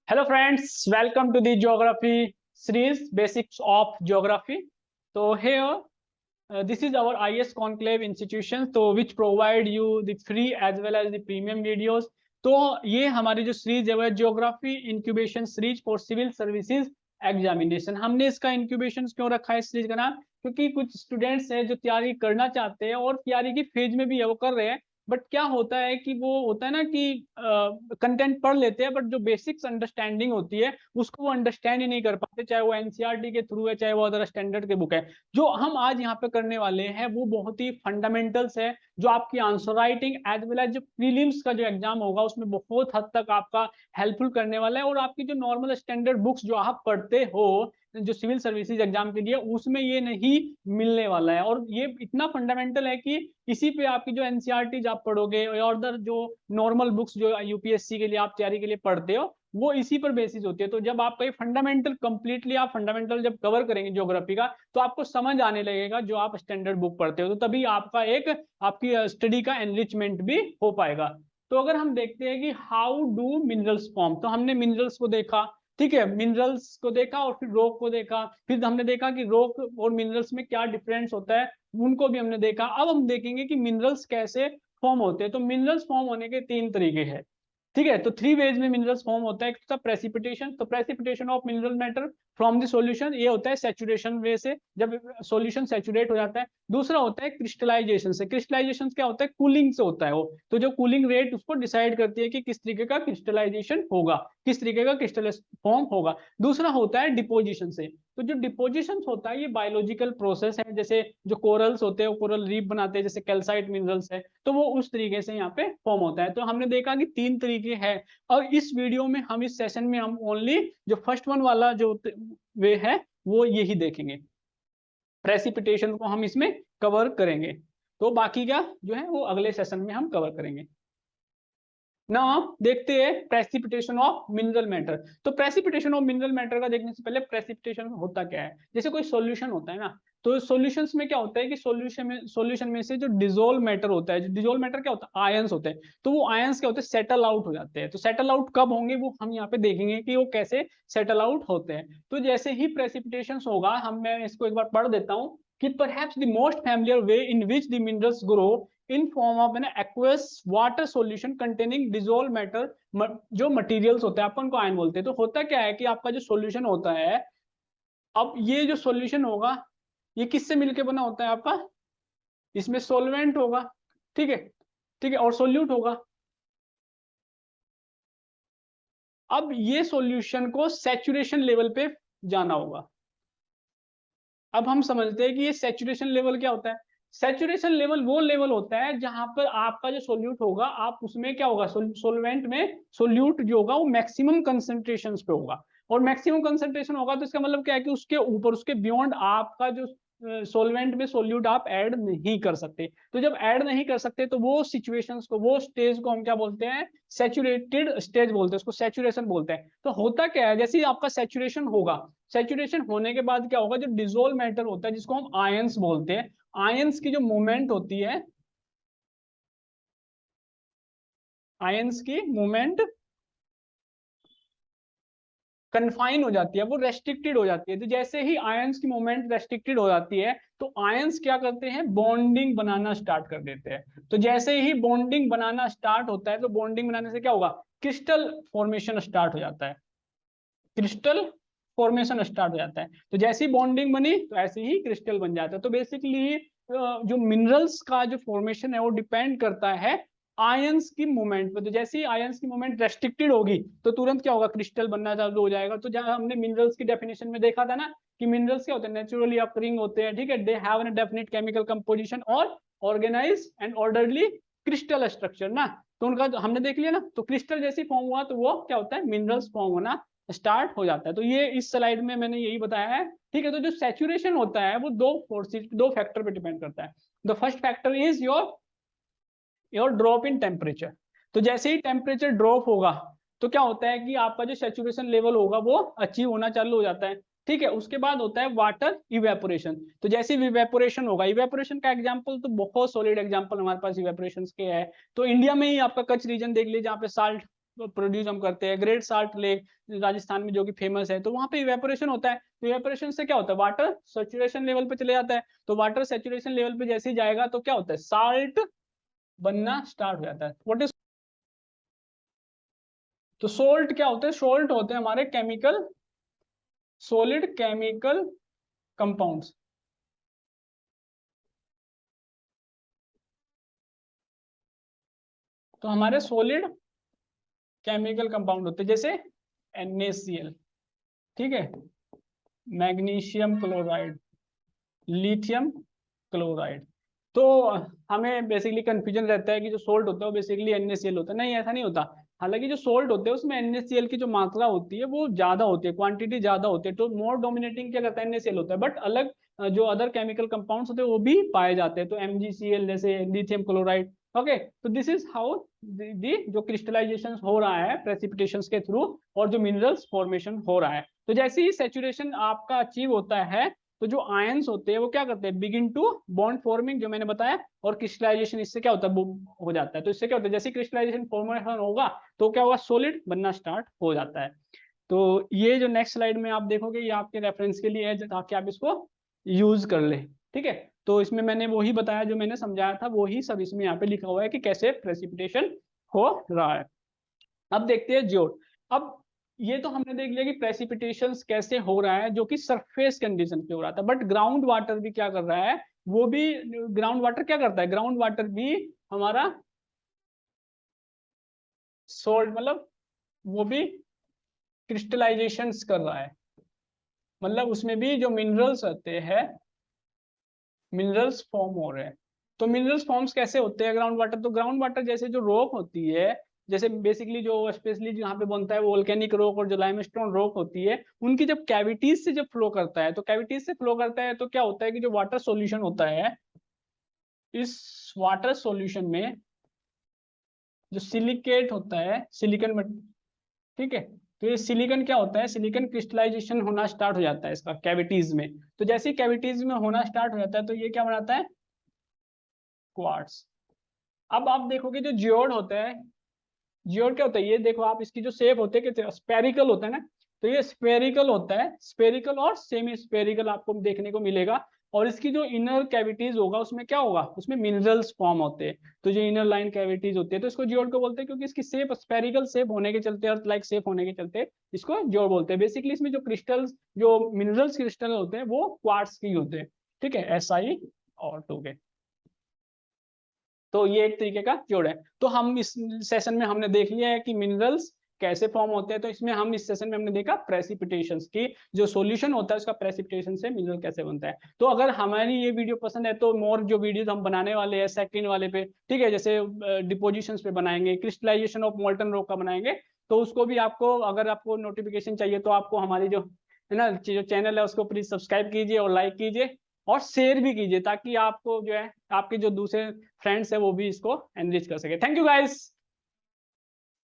Hello friends, welcome to the geography series Basics of Geography. So here this is our IS Conclave institution तो which provide you the free as well as the premium videos. तो ये हमारी जो series है वो geography incubation series for civil services examination. हमने इसका incubation क्यों रखा है इस सीरीज का नाम, क्योंकि कुछ स्टूडेंट्स हैं जो तैयारी करना चाहते हैं और तैयारी की फेज में भी है वो कर रहे हैं, बट क्या होता है कि वो होता है ना कि कंटेंट पढ़ लेते हैं बट जो बेसिक्स अंडरस्टैंडिंग होती है उसको वो अंडरस्टैंड ही नहीं कर पाते, चाहे वो एनसीईआरटी के थ्रू है चाहे वो अदर स्टैंडर्ड के बुक है। जो हम आज यहाँ पे करने वाले हैं वो बहुत ही फंडामेंटल्स है, जो आपकी answer writing as well as जो प्रीलिम्स का जो एग्जाम होगा उसमें बहुत हद तक आपका हेल्पफुल करने वाला है। और आपकी जो नॉर्मल स्टैंडर्ड बुक्स जो आप पढ़ते हो जो सिविल सर्विसेज एग्जाम के लिए उसमें ये नहीं मिलने वाला है, और ये इतना फंडामेंटल है कि इसी पे आपकी जो एनसीईआरटी आप पढ़ोगे और अदर जो नॉर्मल बुक्स जो यूपीएससी के लिए आप तैयारी के लिए पढ़ते हो वो इसी पर बेसिस होती है। तो जब आपका ये फंडामेंटल कंप्लीटली आप फंडामेंटल जब कवर करेंगे ज्योग्राफी का तो आपको समझ आने लगेगा जो आप स्टैंडर्ड बुक पढ़ते हो, तो तभी आपका एक आपकी स्टडी का एनरिचमेंट भी हो पाएगा। तो अगर हम देखते हैं कि हाउ डू मिनरल्स फॉर्म, तो हमने मिनरल्स को देखा, ठीक है, मिनरल्स को देखा और फिर रॉक को देखा, फिर हमने देखा कि रॉक और मिनरल्स में क्या डिफरेंस होता है उनको भी हमने देखा। अब हम देखेंगे कि मिनरल्स कैसे फॉर्म होते हैं। तो मिनरल्स फॉर्म होने के तीन तरीके हैं, ठीक है। तो थ्री वेज में मिनरल्स फॉर्म होता है। एक तो प्रेसिपिटेशन, तो precipitation of mineral matter from the solution, ये होता है सैचुरेशन वे से जब सॉल्यूशन सैचुरेट हो जाता है। दूसरा होता है क्रिस्टलाइजेशन से, क्रिस्टलाइजेशन क्या होता है, कूलिंग से होता है वो, तो जो कूलिंग रेट उसको डिसाइड करती है कि किस तरीके का क्रिस्टलाइजेशन होगा, किस तरीके का क्रिस्टल फॉर्म होगा। दूसरा होता है डिपोजिशन से, तो जो डिपोजिशन होता है ये बायोलॉजिकल प्रोसेस है, जैसे जो कोरल्स होते हैं वो कोरल रीफ बनाते हैं जैसे कैल्साइट मिनरल्स है, तो वो उस तरीके से यहाँ पे फॉर्म होता है। तो हमने देखा कि तीन तरीके हैं, और इस वीडियो में हम इस सेशन में हम ओनली जो फर्स्ट वन वाला जो वे है वो यही देखेंगे, प्रेसिपिटेशन को हम इसमें कवर करेंगे। तो बाकी का जो है वो अगले सेशन में हम कवर करेंगे। ना देखते हैं प्रेसिपिटेशन ऑफ मिनरल मैटर। तो प्रेसिपिटेशन ऑफ मिनरल मैटर का देखने से पहले प्रेसिपिटेशन होता क्या है। जैसे कोई सॉल्यूशन होता है ना, तो सॉल्यूशंस में क्या होता है कि सॉल्यूशन में से जो डिसॉल्व मैटर होता है, जो डिसॉल्व मैटर क्या होता है, आयंस होते हैं, तो वो आयंस क्या होते हैं, सेटल आउट हो जाते हैं। तो सेटल आउट कब होंगे वो हम यहाँ पे देखेंगे कि वो कैसे सेटल आउट होते हैं। तो जैसे ही प्रेसिपिटेशन होगा, मैं इसको एक बार पढ़ देता हूँ कि perhaps the most familiar way in which the minerals grow in form of an aqueous water solution containing dissolve matter, जो मटेरियल्स होते हैं अपन को आयन बोलते हैं। तो होता क्या है कि आपका जो सॉल्यूशन होता है, अब ये जो सॉल्यूशन होगा ये किससे मिलके बना होता है आपका, इसमें सॉल्वेंट होगा, ठीक है, ठीक है, और सोल्यूट होगा। अब ये सॉल्यूशन को सैचुरेशन लेवल पे जाना होगा। अब हम समझते हैं कि ये सैचुरेशन लेवल क्या होता है। सैचुरेशन लेवल वो लेवल होता है जहां पर आपका जो सोल्यूट होगा, आप उसमें क्या होगा, सोलवेंट में सोल्यूट जो होगा वो मैक्सिमम कंसंट्रेशंस पे होगा, और मैक्सिमम कंसंट्रेशन होगा तो इसका मतलब क्या है कि उसके ऊपर उसके बियॉन्ड आपका जो सोलवेंट में सोल्यूट आप ऐड नहीं कर सकते। तो जब ऐड नहीं कर सकते तो वो सिचुएशंस को, वो स्टेज को हम क्या बोलते हैं, सैचुरेटेड स्टेज बोलते हैं, उसको सैचुरेशन बोलते हैं। तो होता क्या है, जैसे ही आपका सैचुरेशन होगा, सैचुरेशन होने के बाद क्या होगा, जो डिसॉल्व मैटर होता है जिसको हम आयंस बोलते हैं, आयंस की जो मूवमेंट होती है, आयंस की मूवमेंट कन्फाइन हो जाती है, वो रेस्ट्रिक्टेड हो जाती है। तो जैसे ही आयंस की मूवमेंट रेस्ट्रिक्टेड हो जाती है तो आयंस क्या करते हैं, बॉन्डिंग बनाना स्टार्ट कर देते हैं। तो जैसे ही बॉन्डिंग बनाना स्टार्ट होता है तो बॉन्डिंग बनाने से क्या होगा, क्रिस्टल फॉर्मेशन स्टार्ट हो जाता है, क्रिस्टल फॉर्मेशन स्टार्ट हो जाता है। तो जैसी बॉन्डिंग बनी तो ऐसे ही क्रिस्टल बन जाता है। तो बेसिकली जो मिनरल्स का जो फॉर्मेशन है वो डिपेंड करता है आयंस की मूवमेंट पे। तो जैसे ही आयंस की मूवमेंट रेस्ट्रिक्टेड होगी तो तुरंत क्या होगा, क्रिस्टल बनना चालू हो जाएगा। तो जहां हमने मिनरल्स की डेफिनेशन में देखा था ना कि मिनरल्स क्या होते हैं, नेचुरली अकरिंग होते हैं, ठीक है, they have an definite chemical composition और organize and orderly crystal structure ना। तो उनका हमने देख लिया ना, तो क्रिस्टल जैसी फॉर्म हुआ तो वो क्या होता है, मिनरल्स फॉर्म होना स्टार्ट हो जाता है। तो ये इस स्लाइड में मैंने यही बताया है, ठीक है। तो जो सैचुरेशन होता है वो दो फोर्सेस, दो फैक्टर पे डिपेंड करता है। The first factor is your drop in temperature. तो जैसे ही टेम्परेचर ड्रॉप होगा तो क्या होता है कि आपका जो सैचुरेशन लेवल होगा वो अचीव होना चालू हो जाता है, ठीक है। उसके बाद होता है वाटर इवेपोरेशन। तो जैसे इवेपोरेशन होगा, इवेपोरेशन का एग्जांपल तो बहुत सॉलिड एग्जांपल हमारे पास इवेपोरेशन के है। तो इंडिया में ही आपका कच्छ रीजन देख लीजिए जहाँ पे साल्ट प्रोड्यूस हम करते हैं, ग्रेट साल्ट लेक राजस्थान में जो कि फेमस है, तो वहां पे इवेपोरेशन होता है। तो इवेपोरेशन से क्या होता है, वाटर सैचुरेशन लेवल पे चले जाता है। तो वाटर सैचुरेशन लेवल पे जैसे ही जाएगा तो क्या होता है, साल्ट बनना स्टार्ट हो जाता है। व्हाट इज, तो सोल्ट क्या होते हैं, सोल्ट होते हैं हमारे केमिकल, सॉलिड केमिकल कंपाउंड्स। तो हमारे सॉलिड केमिकल कंपाउंड होते हैं, जैसे NaCl, ठीक है, मैग्नीशियम क्लोराइड, लिथियम क्लोराइड। तो हमें बेसिकली कंफ्यूजन रहता है कि जो सोल्ट होता है वो बेसिकली NaCl होता है, नहीं ऐसा नहीं होता। हालांकि जो सोल्ट होते हैं उसमें NaCl की जो मात्रा होती है वो ज्यादा होती है, क्वांटिटी ज्यादा होती है, तो मोर डोमिनेटिंग क्या करता है, NaCl होता है। बट अलग जो अदर केमिकल कंपाउंड्स होते हैं वो भी पाए जाते हैं, तो MgCl जैसे लिथियम क्लोराइड। ओके, तो दिस इज हाउ दी जो क्रिस्टलाइजेशन हो रहा है प्रेसिपिटेशन के थ्रू, और जो मिनरल्स फॉर्मेशन हो रहा है। तो जैसे ही सेचुरेशन आपका अचीव होता है तो जो आयंस होते हैं वो क्या करते हैं, बिगिन टू बॉन्ड फॉर्मिंग, जो मैंने बताया, और क्रिस्टलाइजेशन इससे क्या होता है, हो जाता है। तो इससे क्या होता है, जैसे क्रिस्टलाइजेशन फॉर्मेशन होगा तो क्या होगा, सॉलिड बनना स्टार्ट हो जाता है। तो ये जो नेक्स्ट स्लाइड में आप देखोगे ये आपके रेफरेंस के लिए है, ताकि आप इसको यूज कर ले, ठीक है। तो इसमें मैंने वही बताया जो मैंने समझाया था, वही सब इसमें यहाँ पे लिखा हुआ है कि कैसे प्रेसिपिटेशन हो रहा है। अब देखते हैं ज्योट। अब ये तो हमने देख लिया कि प्रेसिपिटेशन कैसे हो रहा है, जो कि सरफेस कंडीशन पे हो रहा था, बट ग्राउंड वाटर भी क्या कर रहा है, वो भी, ग्राउंड वाटर क्या करता है, ग्राउंड वाटर भी हमारा सोल्ट, मतलब वो भी क्रिस्टलाइजेशन कर रहा है, मतलब उसमें भी जो मिनरल्स होते हैं, मिनरल्स फॉर्म हो रहे हैं। तो मिनरल्स फॉर्म्स कैसे होते हैं ग्राउंड वाटर, तो ग्राउंड वाटर जैसे जो रॉक होती है, जैसे बेसिकली जो स्पेशली जहाँ पे बनता है वो वोल्केनिक रॉक और जो लाइमस्टोन रॉक होती है, उनकी जब कैविटीज से जब फ्लो करता है, तो कैविटीज से फ्लो करता है तो क्या होता है कि जो वाटर सॉल्यूशन होता है, इस वाटर सॉल्यूशन में जो सिलिकेट होता है, सिलिकन, ठीक है, तो ये सिलिकन क्या होता है, सिलिकन क्रिस्टलाइजेशन होना स्टार्ट हो जाता है इसका कैविटीज में। तो जैसे ही कैविटीज में होना स्टार्ट हो जाता है तो ये क्या बनाता है, क्वार्ट्स। अब आप देखोगे जो जियोड होता है, जियोड क्या होता है, ये देखो आप, इसकी जो शेप होते है कि स्पेरिकल होता है ना, तो ये स्पेरिकल होता है, स्पेरिकल और सेमी स्पेरिकल आपको देखने को मिलेगा। और इसकी जो इनर कैविटीज होगा उसमें क्या होगा, उसमें मिनरल्स फॉर्म होते हैं। तो जो इनर लाइन कैविटीज होती है तो इसको जियोड को बोलते हैं, क्योंकि इसकी शेप स्पेरिकल शेप होने के चलते, अर्थ लाइक शेप होने के चलते इसको जियोड बोलते हैं। बेसिकली इसमें जो क्रिस्टल्स, जो मिनरल्स क्रिस्टल होते हैं वो क्वार्ट्स की होते हैं, ठीक है, Si और 2 के। तो ये एक तरीके का जोड़ है। तो हम इस सेशन में हमने देख लिया है कि मिनरल्स कैसे फॉर्म होते हैं। तो इसमें हम इस सेशन में हमने देखा प्रेसिपिटेशन की, जो सॉल्यूशन होता है उसका प्रेसिपिटेशन से मिनरल कैसे बनता है। तो अगर हमारी ये वीडियो पसंद है तो मोर जो वीडियोस हम बनाने वाले हैं सेकंड वाले पे, ठीक है, जैसे डिपोजिशंस पे बनाएंगे, क्रिस्टलाइजेशन ऑफ मोल्टन रॉक का बनाएंगे, तो उसको भी आपको, अगर आपको नोटिफिकेशन चाहिए तो आपको हमारी जो है ना, जो चैनल है उसको प्लीज सब्सक्राइब कीजिए और लाइक कीजिए और शेयर भी कीजिए, ताकि आपको जो है आपके जो दूसरे फ्रेंड्स है वो भी इसको एनरिच कर सके। Thank you guys.